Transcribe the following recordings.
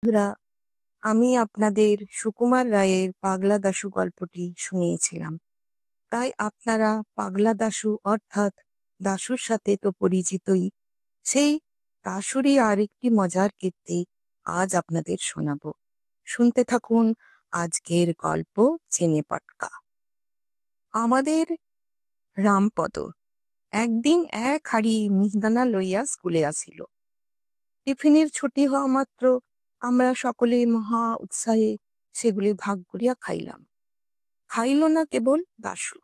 বন্ধুরা, আমি আপনাদের সুকুমার রায়ের পাগলা দাশু গল্পটি শুনিয়েছিলাম। তাই আপনারা পাগলা দাশু অর্থাৎ দাশুর সাথে তো পরিচিতই। সেই দাশুরই আরেকটি মজার কীর্তি আজ আপনাদের শোনাবো। শুনতে থাকুন আজকের গল্প চেনে পটকা। আমাদের রামপদ একদিন এক হাড়ি মিহিদানা লইয়া স্কুলে আসিল। টিফিনের ছুটি হওয়া মাত্র আমরা সকলে মহা উৎসাহে সেগুলি ভাগ করিয়া খাইলাম। খাইল না কেবল দাশু।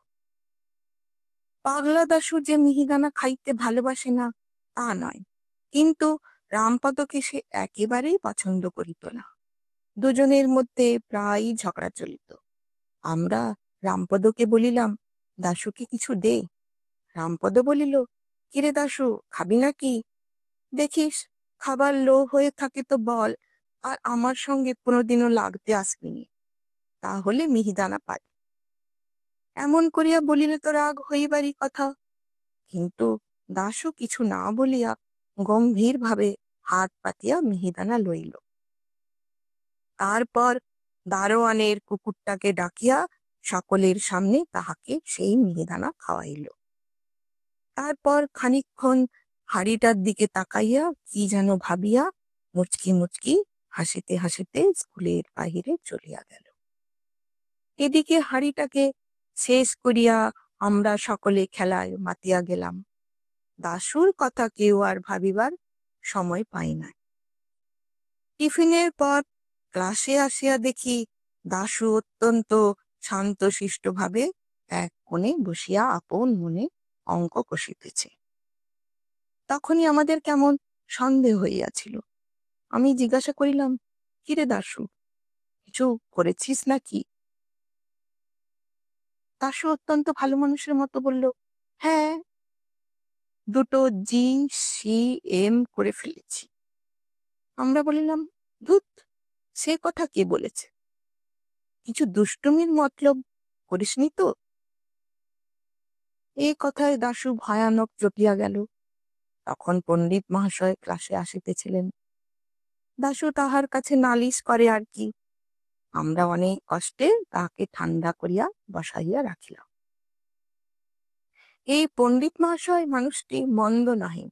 পাগলা দাশু যে মিহিদানা খাইতে ভালোবাসে না তা নয়, কিন্তু রামপদকে সে একেবারেই পছন্দ করিত না। দুজনের মধ্যে প্রায়ই ঝগড়া চলিত। আমরা রামপদকে বলিলাম, দাশুকে কিছু দে। রামপদ বলিল, কিরে দাশু, খাবি নাকি? দেখিস, খাবার লো হয়ে থাকে তো বল, আর আমার সঙ্গে কোনোদিনও লাগতে আসবি নি, তাহলে মিহিদানা পাই। এমন করিয়া বলিলে তো রাগ হইবারই কথা। কিন্তু দাশু কিছু না বলিয়া গম্ভীর ভাবে হাত পাতিয়া মিহিদানা লইল। তারপর দারোয়ানের কুকুরটাকে ডাকিয়া সকলের সামনে তাহাকে সেই মিহিদানা খাওয়াইল। তারপর খানিকক্ষণ হাড়িটার দিকে তাকাইয়া কি যেন ভাবিয়া মুচকি মুচকি হাসিতে হাসিতে স্কুলের বাহিরে চলিয়া গেল। এদিকে হাড়িটাকে শেষ করিয়া আমরা সকলে খেলায় মাতিয়া গেলাম। দাশুর কথা কেউ আর ভাবিবার সময় পাই না। টিফিনের পর ক্লাসে আসিয়া দেখি দাশু অত্যন্ত শান্তশিষ্ট ভাবে এক কোণে বসিয়া আপন মনে অঙ্ক কষিতেছে। তখনই আমাদের কেমন সন্দেহ হইয়াছিল। আমি জিজ্ঞাসা করিলাম, কিরে দাশু, কিছু করেছিস নাকি? দাশু অত্যন্ত ভালো মানুষের মতো বলল, হ্যাঁ, দুটো GCM করে ফেলেছি। আমরা বলিলাম, ধুৎ, সে কথা কে বলেছে? কিছু দুষ্টুমির মতলব করিসনি তো? এই কথায় দাশু ভয়ানক চটিয়া গেল। তখন পণ্ডিত মহাশয় ক্লাসে আসিতেছিলেন। দাশু তাহার কাছে নালিশ করে আর কি। আমরা অনেক কষ্টে তাহাকে ঠান্ডা করিয়া বসাইয়া রাখিলাম। এই পণ্ডিত মহাশয় মানুষটি মন্দ নহে,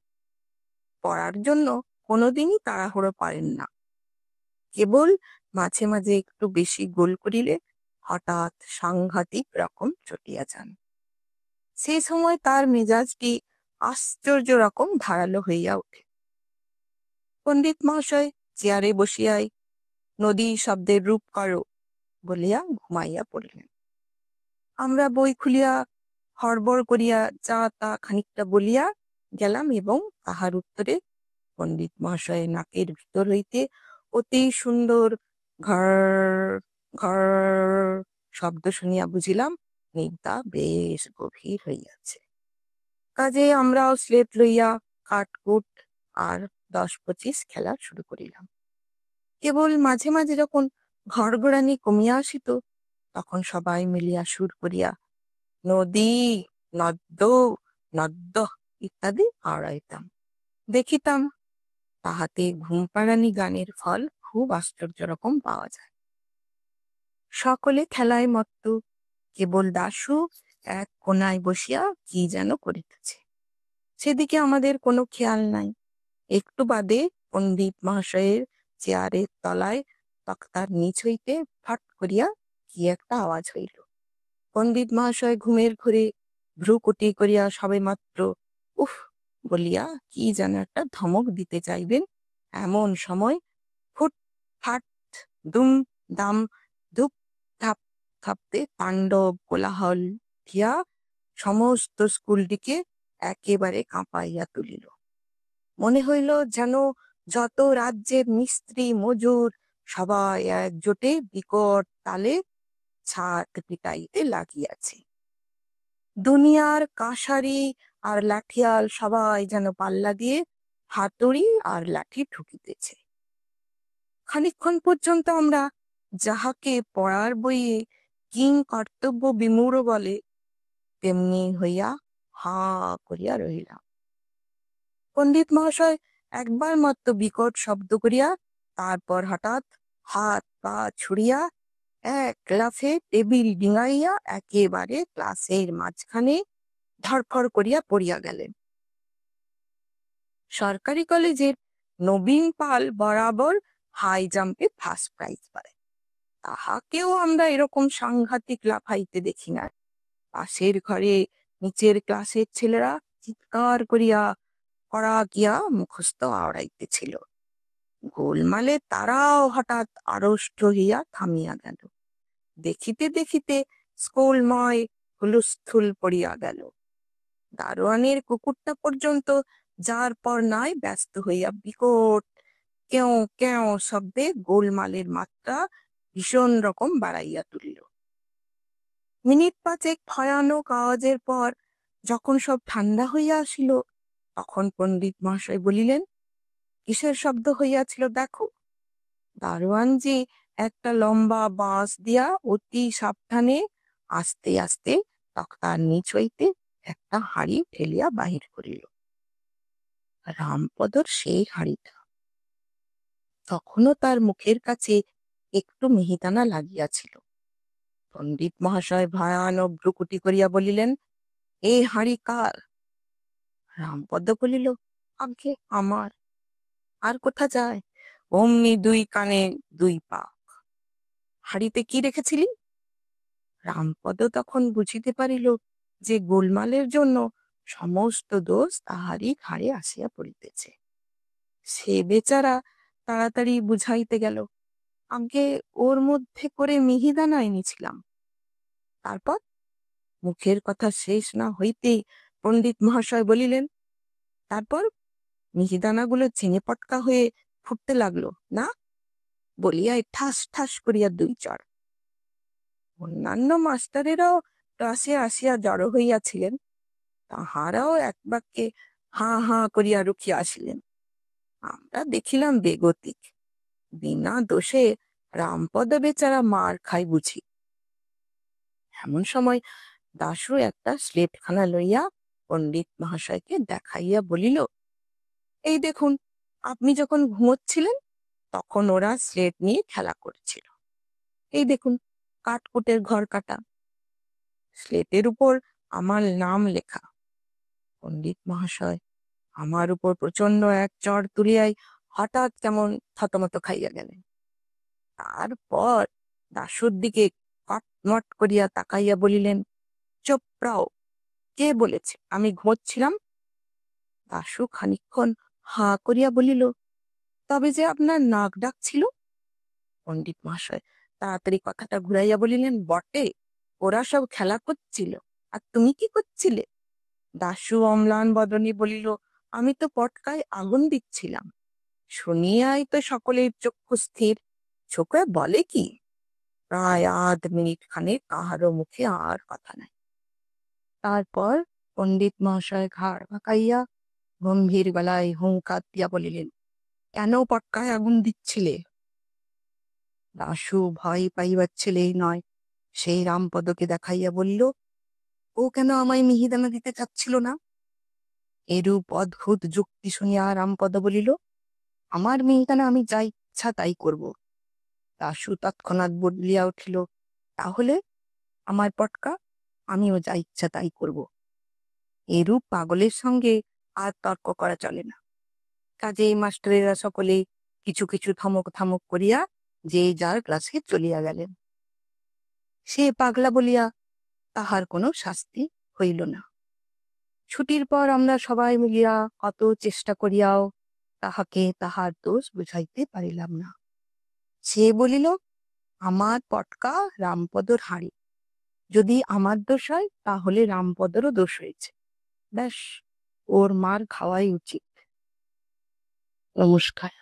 পড়ার জন্য কোনোদিনই তাড়াহুড়ো পারেন না। কেবল মাঝে মাঝে একটু বেশি গোল করিলে হঠাৎ সাংঘাতিক রকম চটিয়া যান। সেই সময় তার মেজাজটি আশ্চর্য রকম ধারালো হইয়া ওঠে। পণ্ডিত মহাশয় চেয়ারে বসিয়াই নদী শব্দের রূপ করো বলিয়া ঘুমাইয়া পড়িলেন। আমরা বই খুলিয়া হড়বড় করিয়া যা তা খানিকটা বলিয়া গেলাম এবং তাহার উত্তরে পণ্ডিত মহাশয়ের নাকের ভিতর হইতে অতি সুন্দর ঘর ঘর শব্দ শুনিয়া বুঝিলাম নিদ্রা বেশ গভীর হইয়াছে। কাজে আমরাও স্লেট লইয়া কাটকুট আর 10-25 খেলা শুরু করিলাম। কেবল মাঝে মাঝে যখন ঘড়ঘড়ানি কমিয়া আসিত, তখন সবাই মিলিয়া সুর করিয়া নদী, নদ্য, নদ্য ইত্যাদি আওড়াইতাম। দেখিতাম তাহাতে ঘুমপাড়ানি গানের ফল খুব আশ্চর্য রকম পাওয়া যায়। সকলে খেলায় মত্ত, কেবল দাশু এক কোনায় বসিয়া কি যেন করিতেছে। সেদিকে আমাদের কোনো খেয়াল নাই। একটু বাদে পণ্ডিত মহাশয়ের চেয়ারের তলায় তক্তার নিচ হইতে ফট করিয়া কি একটা আওয়াজ হইল। পণ্ডিত মহাশয় ঘুমের ঘোরে ভ্রুকুটি করিয়া সবে মাত্র উফ বলিয়া কি যেন একটা ধমক দিতে চাইবেন, এমন সময় ফুট ফাট দুম দাম ধুপ ধাপ থাপতে তাণ্ডব কোলাহল উঠিয়া সমস্ত স্কুলটিকে একেবারে কাঁপাইয়া তুলিল। মনে হইল যেন যত রাজ্যের মিস্ত্রি মজুর সবাই একজোটে বিকট তালে ছাদ পিটাইতে লাগিয়াছে। দুনিয়ার কাঁসারি আর লাঠিয়াল সবাই যেন পাল্লা দিয়ে হাতুড়ি আর লাঠি ঠুকিতেছে। খানিকক্ষণ পর্যন্ত আমরা যাহাকে পড়ার বইয়ে কিং কর্তব্য বিমূঢ় বলে তেমনি হইয়া হা করিয়া রহিলাম। পণ্ডিত মহাশয় একবার মাত্র বিকট শব্দ করিয়া তারপর হঠাৎ হাত পা ছুড়িয়া এক লাফে টেবিল ডিঙাইয়া একেবারে ক্লাসের মাঝখানে ধড়ফড় করিয়া পড়িয়া গেলেন। সরকারি কলেজের নবীন পাল বরাবর হাই জাম্পে ফার্স্ট প্রাইজ পায়। তাহাকেও আমরা এরকম সাংঘাতিক লাফাইতে দেখি না। পাশের ঘরে নিচের ক্লাসের ছেলেরা চিৎকার করিয়া করা গিয়া মুখস্থ আওড়াইতেছিল। গোলমালে তারাও হঠাৎ আড়ষ্ট হইয়া থামিয়া গেল। দেখিতে দেখিতে স্কুলময় হুলস্থুল পড়িয়া গেল। দারোয়ানের কুকুরটা পর্যন্ত যার পর নাই ব্যস্ত হইয়া বিকট কেউ কেউ শব্দে গোলমালের মাত্রা ভীষণ রকম বাড়াইয়া তুলিল। মিনিট পাঁচেক ভয়ানক আওয়াজের পর যখন সব ঠান্ডা হইয়া আসিল, তখন পণ্ডিত মহাশয় বলিলেন, কিসের শব্দ হইয়াছিল দেখো। দারোয়ানজি একটা লম্বা বাঁশ দিয়া অতি সাবধানে আস্তে আস্তে তক্তার নিচ হইতে একটা হাঁড়ি ঠেলিয়া বাহির করিল। রামপদর সেই হাঁড়িটা। তখনও তার মুখের কাছে একটু মিহিদানা লাগিয়াছিল। পণ্ডিত মহাশয় ভয়ানক ভ্রুকুটি করিয়া বলিলেন, এই হাঁড়ি কার? রামপদ বলিল, আজ্ঞে আমার। আর কোথা যায়? অমনি দুই কানে দুই পাক। হাঁড়িতে কি রেখেছিলি? রামপদ তখন বুঝিতে পারিল যে গোলমালের জন্য সমস্ত দোষ তাহারই ঘাড়ে আসিয়া পড়িতেছে। সে বেচারা তাড়াতাড়ি বুঝাইতে গেল, আগে ওর মধ্যে করে মিহিদানা এনেছিলাম। তারপর মুখের কথা শেষ না হইতেই পণ্ডিত মহাশয় বলিলেন, তারপর মিহিদানাগুলো ঝিঙে পটকা হয়ে ফুটতে লাগলো না? বলিয়া ঠাস ঠাস করিয়া দুই চড়। অন্যান্য মাস্টারেরাও ক্লাসে আসিয়া জড়ো হইয়াছিলেন। তাহারাও এক বাক্যে হাঁ হাঁ করিয়া রুখিয়া আসিলেন। আমরা দেখিলাম বেগতিক। বিনা দোষে রামপদ বেচারা মার খাই বুঝি। এমন সময় দাশু একটা স্লেটখানা লইয়া পণ্ডিত মহাশয়কে দেখাইয়া বলিল, এই দেখুন, আপনি যখন ঘুমোচ্ছিলেন তখন ওরা স্লেট নিয়ে খেলা করছিল। এই দেখুন, কাঠকুটের ঘর কাটা, স্লেটের উপর আমার নাম লেখা। পণ্ডিত মহাশয় আমার উপর প্রচন্ড এক চড় তুলিয়াই হঠাৎ কেমন থতমত খাইয়া গেলেন। তারপর দাশুর দিকে কটমট করিয়া তাকাইয়া বলিলেন, চুপ রাও, কে বলেছে আমি ঘুমোচ্ছিলাম? দাশু খানিকক্ষণ হাঁ করিয়া বলিল, তবে যে আপনার নাক ডাকছিল। পণ্ডিত মহাশয় তাড়াতাড়ি কথাটা ঘুরাইয়া বলিলেন, বটে, ওরা সব খেলা করছিল, আর তুমি কি করছিলে? দাশু অম্লান বদনে বলিল, আমি তো পটকায় আগুন দিচ্ছিলাম। শুনিয়াই তো সকলের চক্ষু স্থির। ছোকরা বলে কি? প্রায় আধ মিনিট খানে কাহারও মুখে আর কথা নাই। তারপর পণ্ডিত মহাশয় ঘাড় বাঁকাইয়া গম্ভীর গলায় হুঙ্কার দিয়া বলিলেন, কেন পটকায় আগুন দিচ্ছিলে? দাশু ভয় পাইবার ছেলেই নয়, সেই রামপদকে দেখাইয়া বলল, ও কেন আমায় মিহিদানা দিতে চাচ্ছিল না? এরূপ অদ্ভুত যুক্তি শুনিয়া রামপদ বলিল, আমার মিহিদানা আমি যা ইচ্ছা তাই করব। দাশু তৎক্ষণাৎ বদলিয়া উঠিল, তাহলে আমার পটকা আমিও যা ইচ্ছা তাই করব। এরূপ পাগলের সঙ্গে আর তর্ক করা চলে না। কাজেই মাস্টারেরা সকলে কিছু কিছু থমক থামক করিয়া যে যার ক্লাসে চলিয়া গেলেন। সে পাগলা বলিয়া তাহার কোনো শাস্তি হইল না। ছুটির পর আমরা সবাই মিলিয়া কত চেষ্টা করিয়াও তাহাকে তাহার দোষ বুঝাইতে পারিলাম না। সে বলিল, আমার পটকা রামপদর হাঁড়ি, যদি আমার দোষ হয় তাহলে রামপদরও দোষ হয়েছে। ব্যাস, ওর মার খাওয়াই উচিত। নমস্কার।